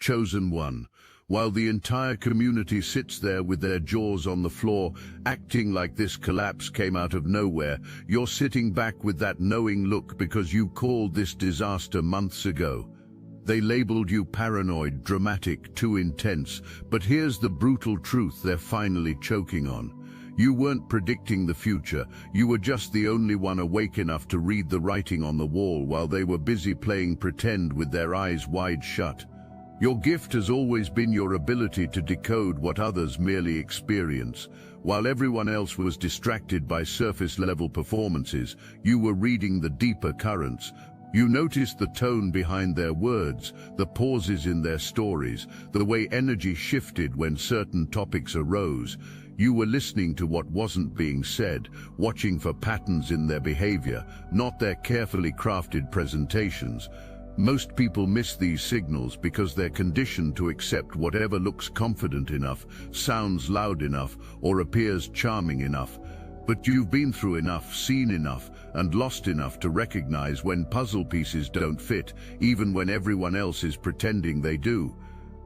chosen one. While the entire community sits there with their jaws on the floor, acting like this collapse came out of nowhere, you're sitting back with that knowing look because you called this disaster months ago. They labeled you paranoid, dramatic, too intense, but here's the brutal truth they're finally choking on. You weren't predicting the future, you were just the only one awake enough to read the writing on the wall while they were busy playing pretend with their eyes wide shut. Your gift has always been your ability to decode what others merely experience. While everyone else was distracted by surface-level performances, you were reading the deeper currents. You noticed the tone behind their words, the pauses in their stories, the way energy shifted when certain topics arose. You were listening to what wasn't being said, watching for patterns in their behavior, not their carefully crafted presentations. Most people miss these signals because they're conditioned to accept whatever looks confident enough, sounds loud enough, or appears charming enough. But you've been through enough, seen enough, and lost enough to recognize when puzzle pieces don't fit, even when everyone else is pretending they do.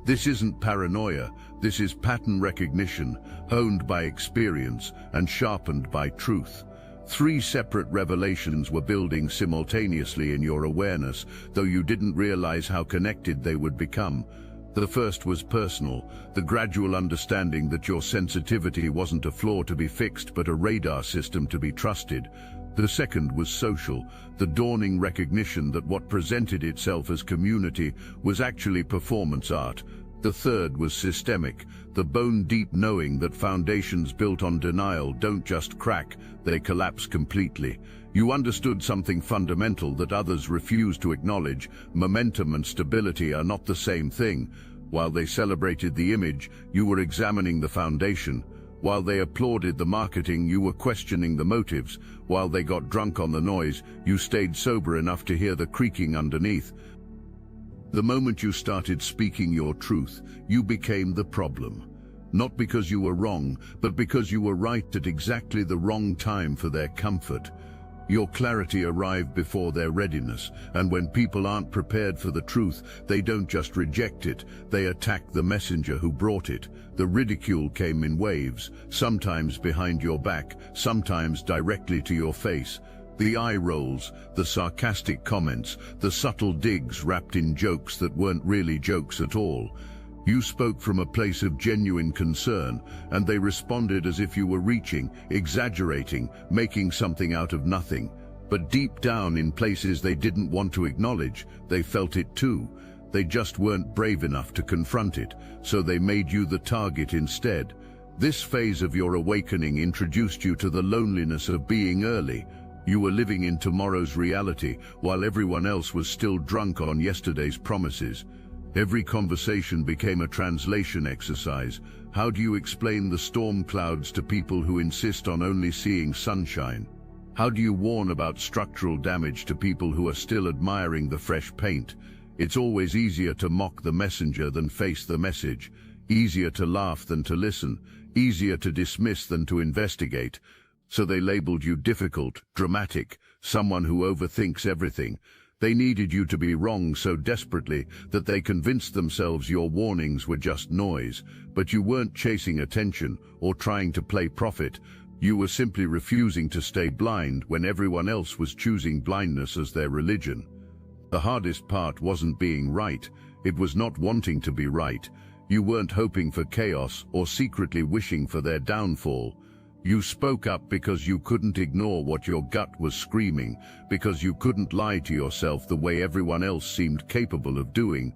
This isn't paranoia, this is pattern recognition, honed by experience and sharpened by truth. 3 separate revelations were building simultaneously in your awareness, though you didn't realize how connected they would become. The first was personal, the gradual understanding that your sensitivity wasn't a flaw to be fixed but a radar system to be trusted. The second was social, the dawning recognition that what presented itself as community was actually performance art. The third was systemic, the bone-deep knowing that foundations built on denial don't just crack, they collapse completely. You understood something fundamental that others refuse to acknowledge: momentum and stability are not the same thing. While they celebrated the image, you were examining the foundation. While they applauded the marketing, you were questioning the motives. While they got drunk on the noise, you stayed sober enough to hear the creaking underneath. The moment you started speaking your truth, you became the problem. Not because you were wrong, but because you were right at exactly the wrong time for their comfort. Your clarity arrived before their readiness, and when people aren't prepared for the truth, they don't just reject it, they attack the messenger who brought it. The ridicule came in waves, sometimes behind your back, sometimes directly to your face. The eye rolls, the sarcastic comments, the subtle digs wrapped in jokes that weren't really jokes at all. You spoke from a place of genuine concern, and they responded as if you were reaching, exaggerating, making something out of nothing. But deep down, in places they didn't want to acknowledge, they felt it too. They just weren't brave enough to confront it, so they made you the target instead. This phase of your awakening introduced you to the loneliness of being early. You were living in tomorrow's reality, while everyone else was still drunk on yesterday's promises. Every conversation became a translation exercise. How do you explain the storm clouds to people who insist on only seeing sunshine? How do you warn about structural damage to people who are still admiring the fresh paint? It's always easier to mock the messenger than face the message, easier to laugh than to listen, easier to dismiss than to investigate. So they labeled you difficult, dramatic, someone who overthinks everything. They needed you to be wrong so desperately that they convinced themselves your warnings were just noise. But you weren't chasing attention or trying to play prophet. You were simply refusing to stay blind when everyone else was choosing blindness as their religion. The hardest part wasn't being right. It was not wanting to be right. You weren't hoping for chaos or secretly wishing for their downfall. You spoke up because you couldn't ignore what your gut was screaming, because you couldn't lie to yourself the way everyone else seemed capable of doing.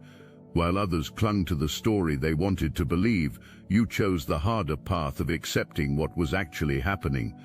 While others clung to the story they wanted to believe, you chose the harder path of accepting what was actually happening.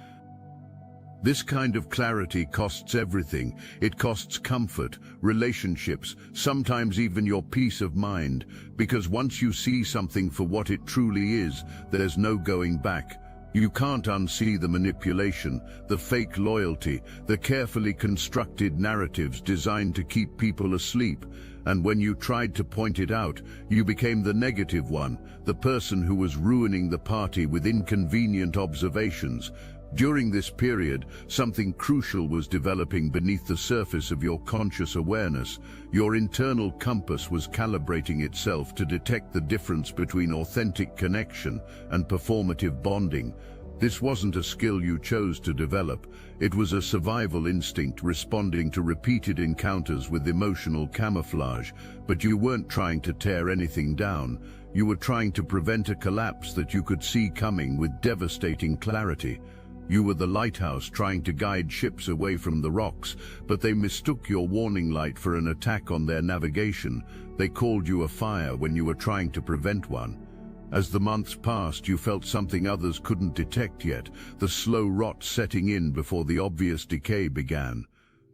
This kind of clarity costs everything. It costs comfort, relationships, sometimes even your peace of mind, because once you see something for what it truly is, there's no going back. You can't unsee the manipulation, the fake loyalty, the carefully constructed narratives designed to keep people asleep. And when you tried to point it out, you became the negative one, the person who was ruining the party with inconvenient observations. During this period, something crucial was developing beneath the surface of your conscious awareness. Your internal compass was calibrating itself to detect the difference between authentic connection and performative bonding. This wasn't a skill you chose to develop. It was a survival instinct responding to repeated encounters with emotional camouflage. But you weren't trying to tear anything down. You were trying to prevent a collapse that you could see coming with devastating clarity. You were the lighthouse trying to guide ships away from the rocks, but they mistook your warning light for an attack on their navigation. They called you a fire when you were trying to prevent one. As the months passed, you felt something others couldn't detect yet, the slow rot setting in before the obvious decay began.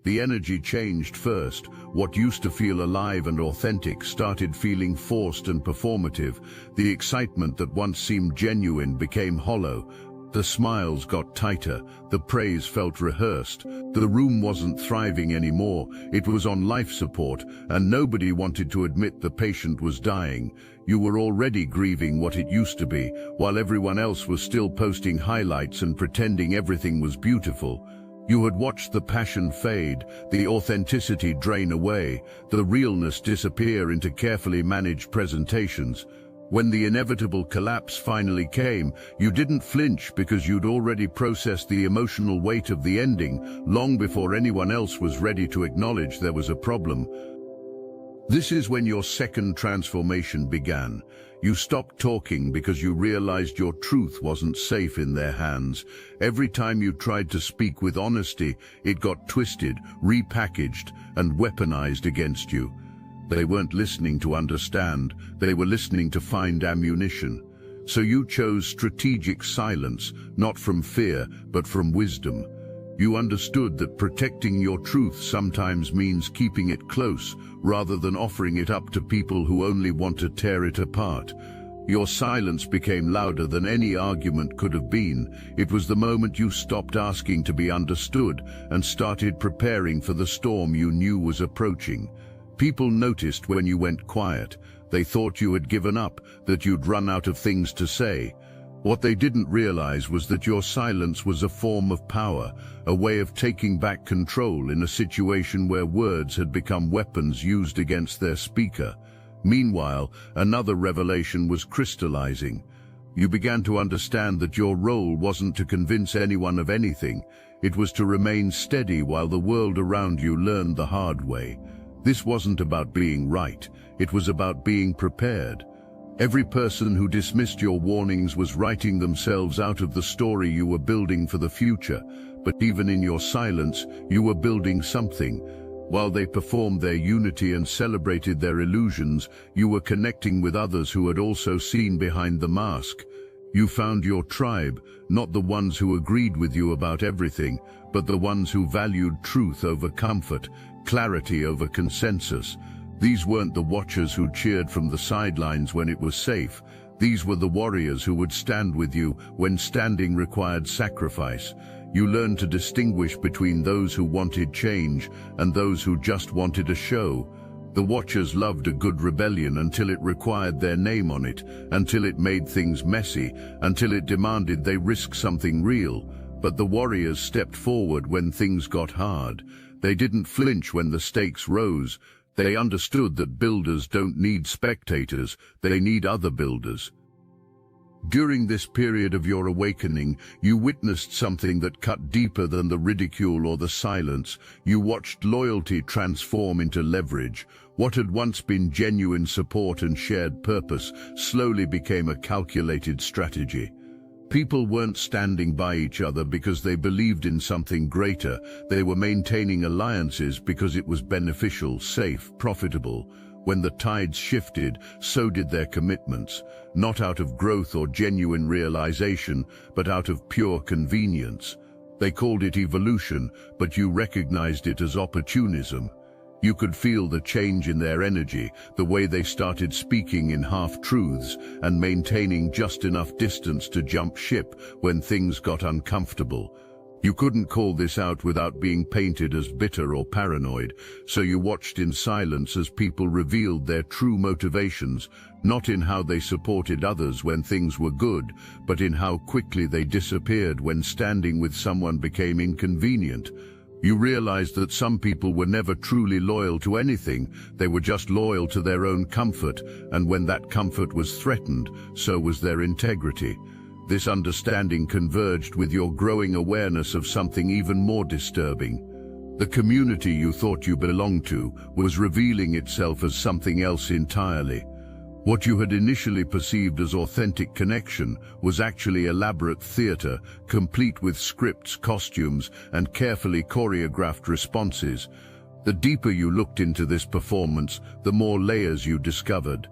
The energy changed first. What used to feel alive and authentic started feeling forced and performative. The excitement that once seemed genuine became hollow. The smiles got tighter, the praise felt rehearsed. The room wasn't thriving anymore, it was on life support, and nobody wanted to admit the patient was dying. You were already grieving what it used to be, while everyone else was still posting highlights and pretending everything was beautiful. You had watched the passion fade, the authenticity drain away, the realness disappear into carefully managed presentations. When the inevitable collapse finally came, you didn't flinch because you'd already processed the emotional weight of the ending long before anyone else was ready to acknowledge there was a problem. This is when your second transformation began. You stopped talking because you realized your truth wasn't safe in their hands. Every time you tried to speak with honesty, it got twisted, repackaged, and weaponized against you. They weren't listening to understand, they were listening to find ammunition. So you chose strategic silence, not from fear, but from wisdom. You understood that protecting your truth sometimes means keeping it close, rather than offering it up to people who only want to tear it apart. Your silence became louder than any argument could have been. It was the moment you stopped asking to be understood and started preparing for the storm you knew was approaching. People noticed when you went quiet. They thought you had given up, that you'd run out of things to say. What they didn't realize was that your silence was a form of power, a way of taking back control in a situation where words had become weapons used against their speaker. Meanwhile, another revelation was crystallizing. You began to understand that your role wasn't to convince anyone of anything. It was to remain steady while the world around you learned the hard way. This wasn't about being right, it was about being prepared. Every person who dismissed your warnings was writing themselves out of the story you were building for the future, but even in your silence, you were building something. While they performed their unity and celebrated their illusions, you were connecting with others who had also seen behind the mask. You found your tribe, not the ones who agreed with you about everything, but the ones who valued truth over comfort, clarity over consensus. These weren't the watchers who cheered from the sidelines when it was safe. These were the warriors who would stand with you when standing required sacrifice. You learned to distinguish between those who wanted change and those who just wanted a show. The watchers loved a good rebellion until it required their name on it, until it made things messy, until it demanded they risk something real. But the warriors stepped forward when things got hard. They didn't flinch when the stakes rose. They understood that builders don't need spectators, they need other builders. During this period of your awakening, you witnessed something that cut deeper than the ridicule or the silence. You watched loyalty transform into leverage. What had once been genuine support and shared purpose slowly became a calculated strategy. People weren't standing by each other because they believed in something greater. They were maintaining alliances because it was beneficial, safe, profitable. When the tides shifted, so did their commitments, not out of growth or genuine realization, but out of pure convenience. They called it evolution, but you recognized it as opportunism. You could feel the change in their energy, the way they started speaking in half-truths and maintaining just enough distance to jump ship when things got uncomfortable. You couldn't call this out without being painted as bitter or paranoid, so you watched in silence as people revealed their true motivations, not in how they supported others when things were good, but in how quickly they disappeared when standing with someone became inconvenient. You realized that some people were never truly loyal to anything, they were just loyal to their own comfort, and when that comfort was threatened, so was their integrity. This understanding converged with your growing awareness of something even more disturbing. The community you thought you belonged to was revealing itself as something else entirely. What you had initially perceived as authentic connection was actually elaborate theater, complete with scripts, costumes, and carefully choreographed responses. The deeper you looked into this performance, the more layers you discovered.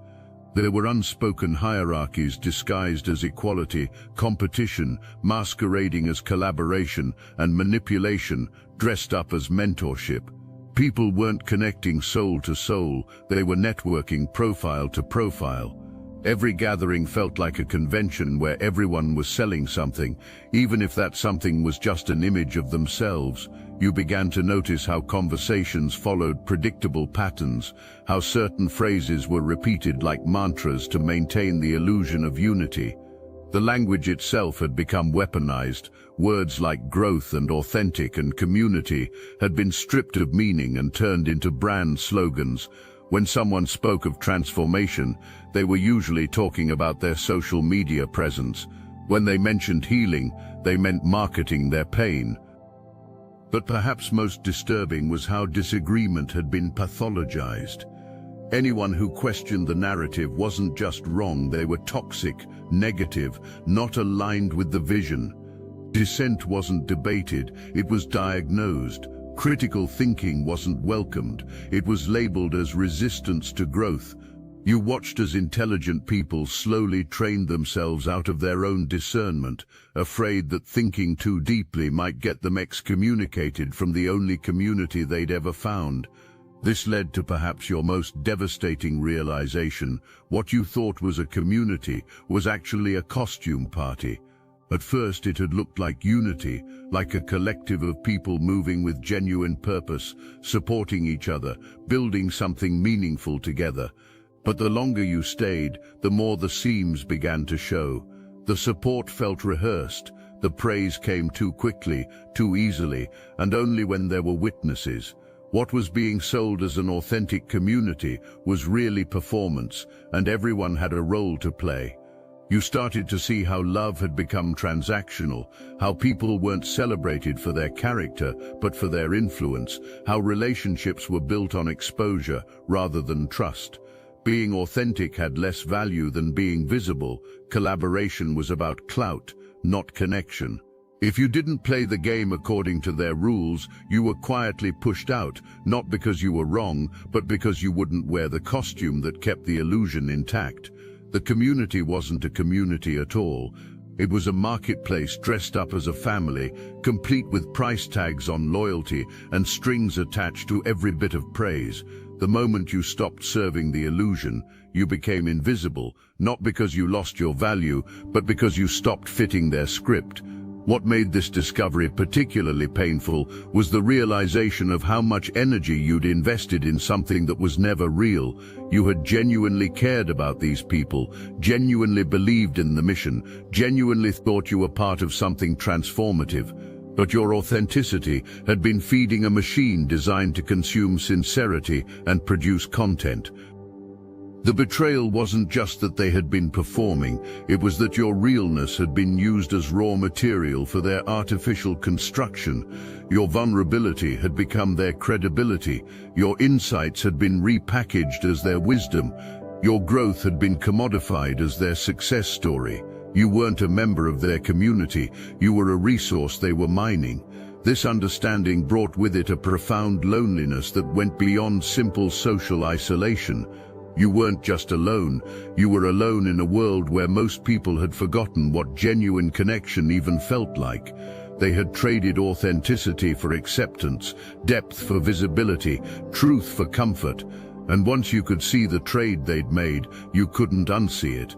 There were unspoken hierarchies disguised as equality, competition, masquerading as collaboration, and manipulation, dressed up as mentorship. People weren't connecting soul to soul, they were networking profile to profile. Every gathering felt like a convention where everyone was selling something, even if that something was just an image of themselves. You began to notice how conversations followed predictable patterns, how certain phrases were repeated like mantras to maintain the illusion of unity. The language itself had become weaponized. Words like growth and authentic and community had been stripped of meaning and turned into brand slogans. When someone spoke of transformation, they were usually talking about their social media presence. When they mentioned healing, they meant marketing their pain. But perhaps most disturbing was how disagreement had been pathologized. Anyone who questioned the narrative wasn't just wrong, they were toxic, negative, not aligned with the vision. Dissent wasn't debated, it was diagnosed. Critical thinking wasn't welcomed, it was labeled as resistance to growth. You watched as intelligent people slowly trained themselves out of their own discernment, afraid that thinking too deeply might get them excommunicated from the only community they'd ever found. This led to perhaps your most devastating realization. What you thought was a community was actually a costume party. At first it had looked like unity, like a collective of people moving with genuine purpose, supporting each other, building something meaningful together. But the longer you stayed, the more the seams began to show. The support felt rehearsed, the praise came too quickly, too easily, and only when there were witnesses. What was being sold as an authentic community was really performance, and everyone had a role to play. You started to see how love had become transactional, how people weren't celebrated for their character, but for their influence, how relationships were built on exposure rather than trust. Being authentic had less value than being visible. Collaboration was about clout, not connection. If you didn't play the game according to their rules, you were quietly pushed out, not because you were wrong, but because you wouldn't wear the costume that kept the illusion intact. The community wasn't a community at all. It was a marketplace dressed up as a family, complete with price tags on loyalty and strings attached to every bit of praise. The moment you stopped serving the illusion, you became invisible, not because you lost your value, but because you stopped fitting their script. What made this discovery particularly painful was the realization of how much energy you'd invested in something that was never real. You had genuinely cared about these people, genuinely believed in the mission, genuinely thought you were part of something transformative. But your authenticity had been feeding a machine designed to consume sincerity and produce content. The betrayal wasn't just that they had been performing, it was that your realness had been used as raw material for their artificial construction. Your vulnerability had become their credibility, your insights had been repackaged as their wisdom, your growth had been commodified as their success story. You weren't a member of their community, you were a resource they were mining. This understanding brought with it a profound loneliness that went beyond simple social isolation. You weren't just alone, you were alone in a world where most people had forgotten what genuine connection even felt like. They had traded authenticity for acceptance, depth for visibility, truth for comfort, and once you could see the trade they'd made, you couldn't unsee it.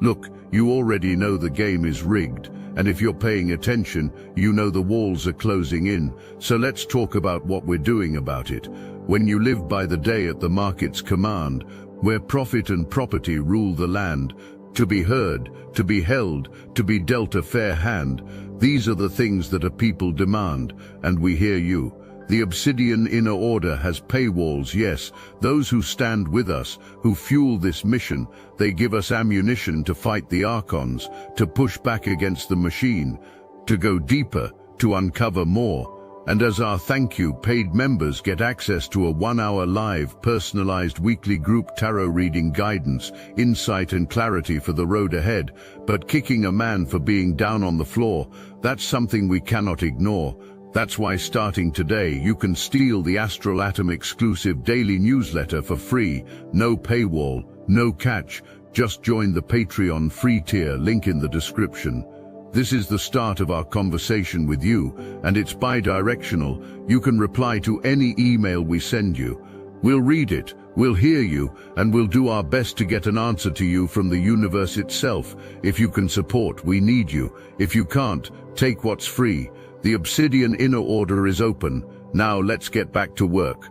Look, you already know the game is rigged. and if you're paying attention, you know the walls are closing in. So let's talk about what we're doing about it. When you live by the day at the market's command, where profit and property rule the land, to be heard, to be held, to be dealt a fair hand, these are the things that a people demand, and we hear you. The Obsidian Inner Order has paywalls, yes. Those who stand with us, who fuel this mission, they give us ammunition to fight the Archons, to push back against the machine, to go deeper, to uncover more. And as our thank you, paid members get access to a 1-hour live, personalized weekly group tarot reading guidance, insight and clarity for the road ahead. But kicking a man for being down on the floor, that's something we cannot ignore. That's why starting today, you can steal the Astral Atom exclusive daily newsletter for free. No paywall, no catch. Just join the Patreon free tier, link in the description. This is the start of our conversation with you, and it's bi-directional. You can reply to any email we send you. We'll read it, we'll hear you, and we'll do our best to get an answer to you from the universe itself. If you can support, we need you. If you can't, take what's free. The Obsidian Inner Order is open. Now let's get back to work.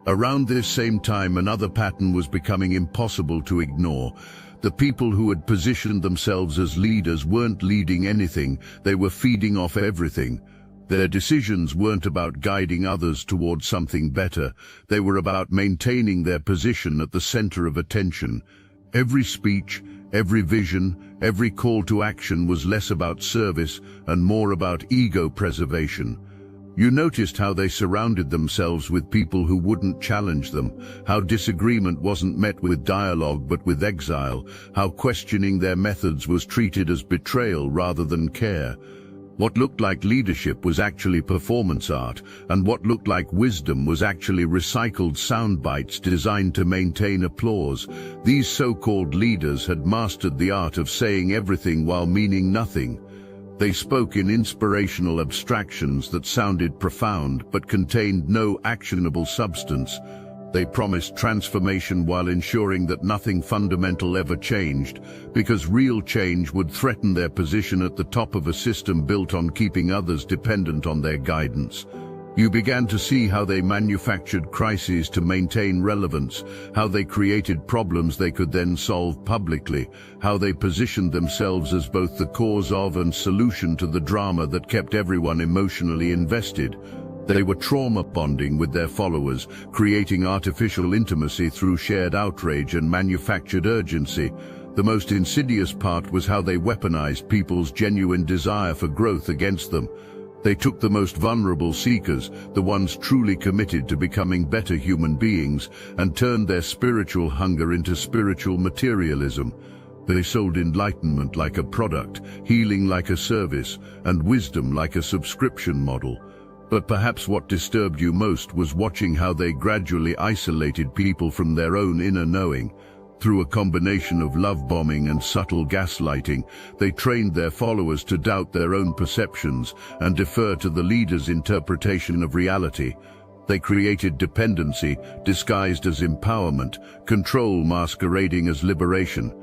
Around this same time, another pattern was becoming impossible to ignore. The people who had positioned themselves as leaders weren't leading anything, they were feeding off everything. Their decisions weren't about guiding others towards something better, they were about maintaining their position at the center of attention. Every speech, every vision, every call to action was less about service and more about ego preservation. You noticed how they surrounded themselves with people who wouldn't challenge them, how disagreement wasn't met with dialogue but with exile, how questioning their methods was treated as betrayal rather than care. What looked like leadership was actually performance art, and what looked like wisdom was actually recycled sound bites designed to maintain applause. These so-called leaders had mastered the art of saying everything while meaning nothing. They spoke in inspirational abstractions that sounded profound but contained no actionable substance. They promised transformation while ensuring that nothing fundamental ever changed, because real change would threaten their position at the top of a system built on keeping others dependent on their guidance. You began to see how they manufactured crises to maintain relevance, how they created problems they could then solve publicly, how they positioned themselves as both the cause of and solution to the drama that kept everyone emotionally invested. They were trauma bonding with their followers, creating artificial intimacy through shared outrage and manufactured urgency. The most insidious part was how they weaponized people's genuine desire for growth against them. They took the most vulnerable seekers, the ones truly committed to becoming better human beings, and turned their spiritual hunger into spiritual materialism. They sold enlightenment like a product, healing like a service, and wisdom like a subscription model. But perhaps what disturbed you most was watching how they gradually isolated people from their own inner knowing. Through a combination of love bombing and subtle gaslighting, they trained their followers to doubt their own perceptions and defer to the leader's interpretation of reality. They created dependency disguised as empowerment, control masquerading as liberation.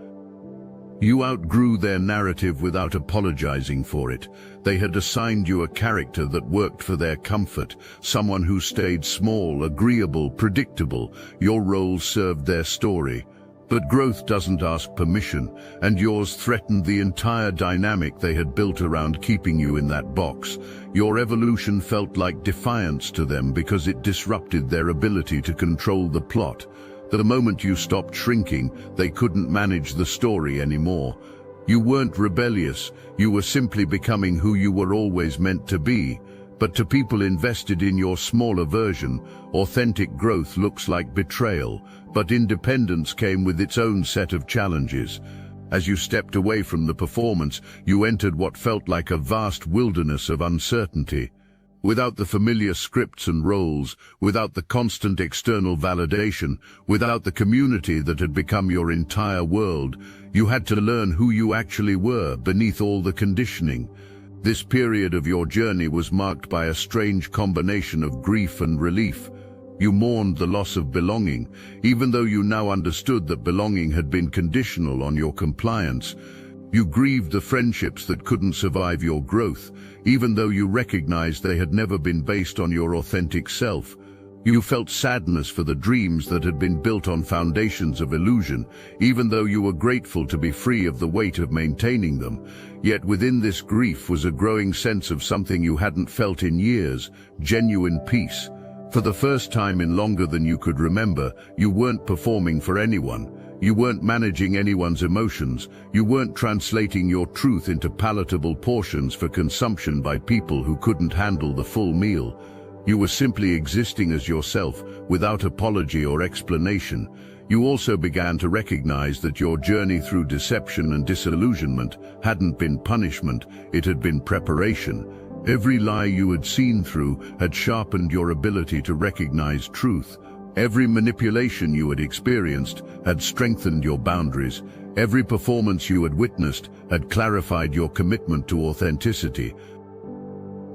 You outgrew their narrative without apologizing for it. They had assigned you a character that worked for their comfort, someone who stayed small, agreeable, predictable. Your role served their story. But growth doesn't ask permission, and yours threatened the entire dynamic they had built around keeping you in that box. Your evolution felt like defiance to them because it disrupted their ability to control the plot. The moment you stopped shrinking, they couldn't manage the story anymore. You weren't rebellious, you were simply becoming who you were always meant to be. But to people invested in your smaller version, authentic growth looks like betrayal, but independence came with its own set of challenges. As you stepped away from the performance, you entered what felt like a vast wilderness of uncertainty. Without the familiar scripts and roles, without the constant external validation, without the community that had become your entire world, you had to learn who you actually were beneath all the conditioning. This period of your journey was marked by a strange combination of grief and relief. You mourned the loss of belonging, even though you now understood that belonging had been conditional on your compliance. You grieved the friendships that couldn't survive your growth, even though you recognized they had never been based on your authentic self. You felt sadness for the dreams that had been built on foundations of illusion, even though you were grateful to be free of the weight of maintaining them. Yet within this grief was a growing sense of something you hadn't felt in years: genuine peace. For the first time in longer than you could remember, you weren't performing for anyone. You weren't managing anyone's emotions. You weren't translating your truth into palatable portions for consumption by people who couldn't handle the full meal. You were simply existing as yourself, without apology or explanation. You also began to recognize that your journey through deception and disillusionment hadn't been punishment, it had been preparation. Every lie you had seen through had sharpened your ability to recognize truth. Every manipulation you had experienced had strengthened your boundaries. Every performance you had witnessed had clarified your commitment to authenticity.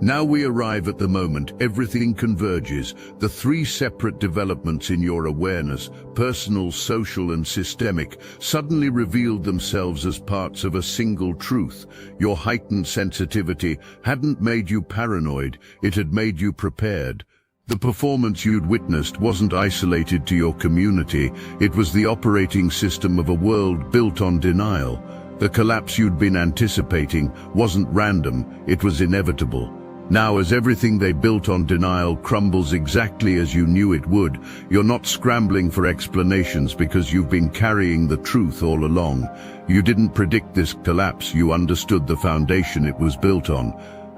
Now we arrive at the moment everything converges. The three separate developments in your awareness, personal, social, and systemic, suddenly revealed themselves as parts of a single truth. Your heightened sensitivity hadn't made you paranoid, it had made you prepared. The performance you'd witnessed wasn't isolated to your community, it was the operating system of a world built on denial. The collapse you'd been anticipating wasn't random, it was inevitable. Now, as everything they built on denial crumbles exactly as you knew it would, you're not scrambling for explanations because you've been carrying the truth all along. You didn't predict this collapse, you understood the foundation it was built on.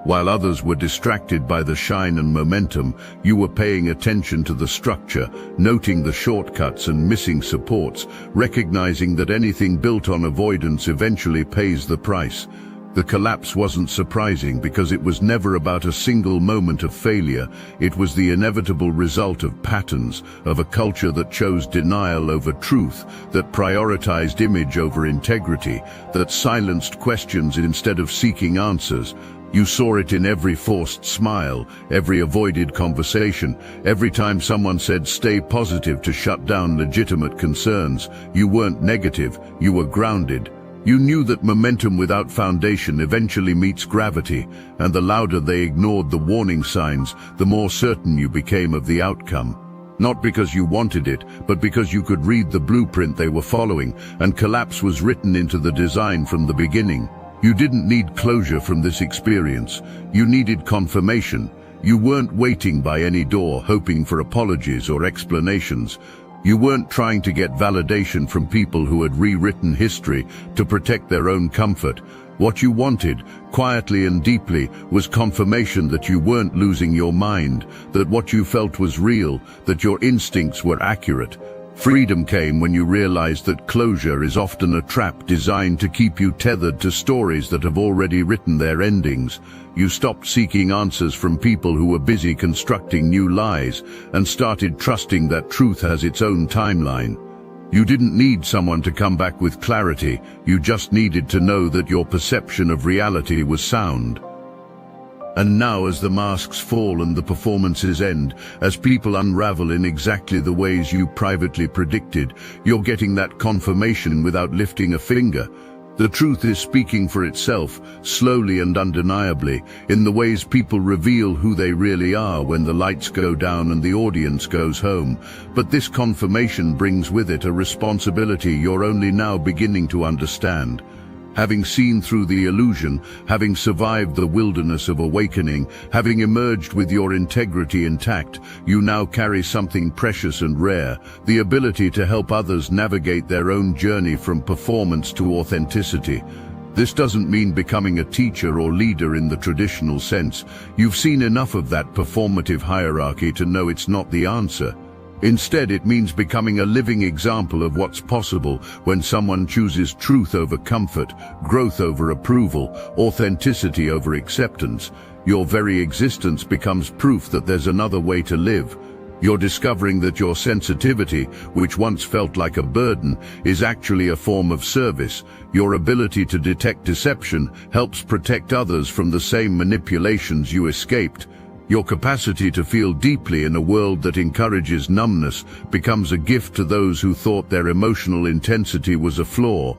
While others were distracted by the shine and momentum, you were paying attention to the structure, noting the shortcuts and missing supports, recognizing that anything built on avoidance eventually pays the price. The collapse wasn't surprising because it was never about a single moment of failure. It was the inevitable result of patterns, of a culture that chose denial over truth, that prioritized image over integrity, that silenced questions instead of seeking answers. You saw it in every forced smile, every avoided conversation, every time someone said stay positive to shut down legitimate concerns. You weren't negative, you were grounded. You knew that momentum without foundation eventually meets gravity, and the louder they ignored the warning signs, the more certain you became of the outcome. Not because you wanted it, but because you could read the blueprint they were following, and collapse was written into the design from the beginning. You didn't need closure from this experience. You needed confirmation. You weren't waiting by any door, hoping for apologies or explanations. You weren't trying to get validation from people who had rewritten history to protect their own comfort. What you wanted, quietly and deeply, was confirmation that you weren't losing your mind, that what you felt was real, that your instincts were accurate. Freedom came when you realized that closure is often a trap designed to keep you tethered to stories that have already written their endings. You stopped seeking answers from people who were busy constructing new lies and started trusting that truth has its own timeline. You didn't need someone to come back with clarity, you just needed to know that your perception of reality was sound. And now, as the masks fall and the performances end, as people unravel in exactly the ways you privately predicted, you're getting that confirmation without lifting a finger. The truth is speaking for itself, slowly and undeniably, in the ways people reveal who they really are when the lights go down and the audience goes home. But this confirmation brings with it a responsibility you're only now beginning to understand. Having seen through the illusion, having survived the wilderness of awakening, having emerged with your integrity intact, you now carry something precious and rare, the ability to help others navigate their own journey from performance to authenticity. This doesn't mean becoming a teacher or leader in the traditional sense. You've seen enough of that performative hierarchy to know it's not the answer. Instead, it means becoming a living example of what's possible when someone chooses truth over comfort, growth over approval, authenticity over acceptance. Your very existence becomes proof that there's another way to live. You're discovering that your sensitivity, which once felt like a burden, is actually a form of service. Your ability to detect deception helps protect others from the same manipulations you escaped. Your capacity to feel deeply in a world that encourages numbness becomes a gift to those who thought their emotional intensity was a flaw.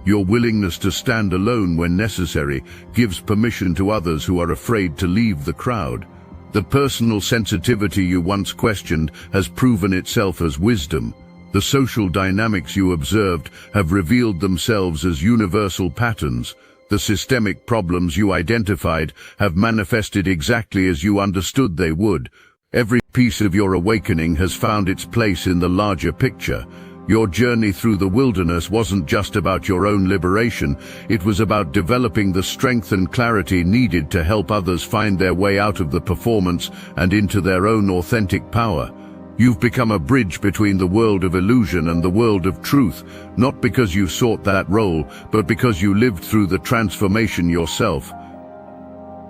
Your willingness to stand alone when necessary gives permission to others who are afraid to leave the crowd. The personal sensitivity you once questioned has proven itself as wisdom. The social dynamics you observed have revealed themselves as universal patterns. The systemic problems you identified have manifested exactly as you understood they would. Every piece of your awakening has found its place in the larger picture. Your journey through the wilderness wasn't just about your own liberation, it was about developing the strength and clarity needed to help others find their way out of the performance and into their own authentic power. You've become a bridge between the world of illusion and the world of truth, not because you sought that role, but because you lived through the transformation yourself.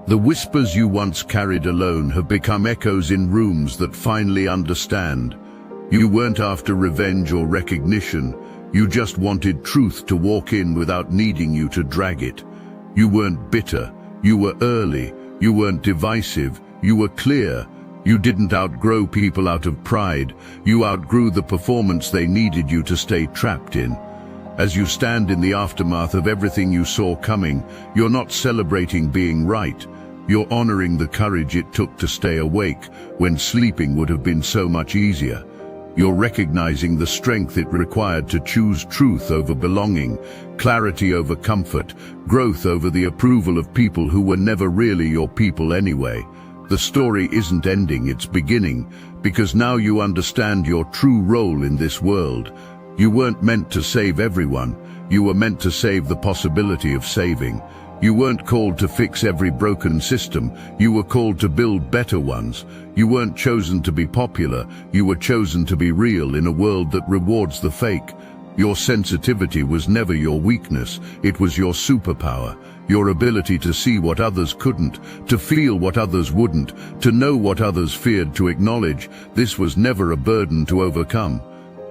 The whispers you once carried alone have become echoes in rooms that finally understand. You weren't after revenge or recognition, you just wanted truth to walk in without needing you to drag it. You weren't bitter, you were early, you weren't divisive, you were clear. You didn't outgrow people out of pride, you outgrew the performance they needed you to stay trapped in. As you stand in the aftermath of everything you saw coming, you're not celebrating being right. You're honoring the courage it took to stay awake when sleeping would have been so much easier. You're recognizing the strength it required to choose truth over belonging, clarity over comfort, growth over the approval of people who were never really your people anyway. The story isn't ending, it's beginning, because now you understand your true role in this world. You weren't meant to save everyone, you were meant to save the possibility of saving. You weren't called to fix every broken system, you were called to build better ones. You weren't chosen to be popular, you were chosen to be real in a world that rewards the fake. Your sensitivity was never your weakness, it was your superpower. Your ability to see what others couldn't, to feel what others wouldn't, to know what others feared to acknowledge. This was never a burden to overcome.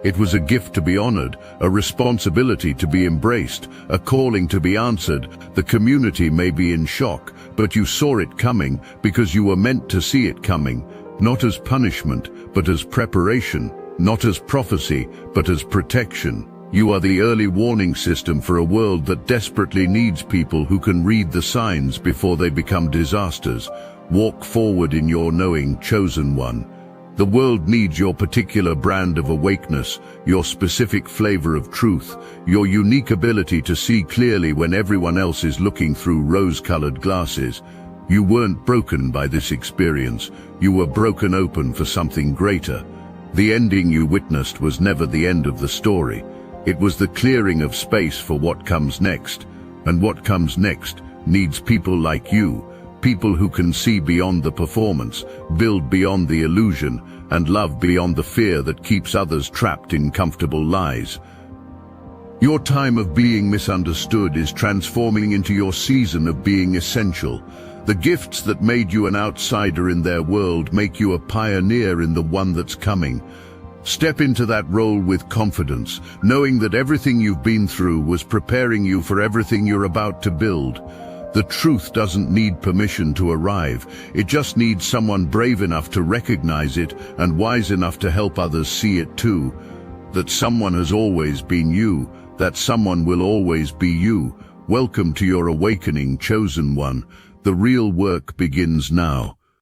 It was a gift to be honored, a responsibility to be embraced, a calling to be answered. The community may be in shock, but you saw it coming because you were meant to see it coming, not as punishment, but as preparation, not as prophecy, but as protection. You are the early warning system for a world that desperately needs people who can read the signs before they become disasters. Walk forward in your knowing, chosen one. The world needs your particular brand of awakeness, your specific flavor of truth, your unique ability to see clearly when everyone else is looking through rose-colored glasses. You weren't broken by this experience, you were broken open for something greater. The ending you witnessed was never the end of the story. It was the clearing of space for what comes next. And what comes next needs people like you, people who can see beyond the performance, build beyond the illusion, and love beyond the fear that keeps others trapped in comfortable lies. Your time of being misunderstood is transforming into your season of being essential. The gifts that made you an outsider in their world make you a pioneer in the one that's coming. Step into that role with confidence, knowing that everything you've been through was preparing you for everything you're about to build. The truth doesn't need permission to arrive, it just needs someone brave enough to recognize it and wise enough to help others see it too. That someone has always been you, that someone will always be you. Welcome to your awakening, chosen one. The real work begins now.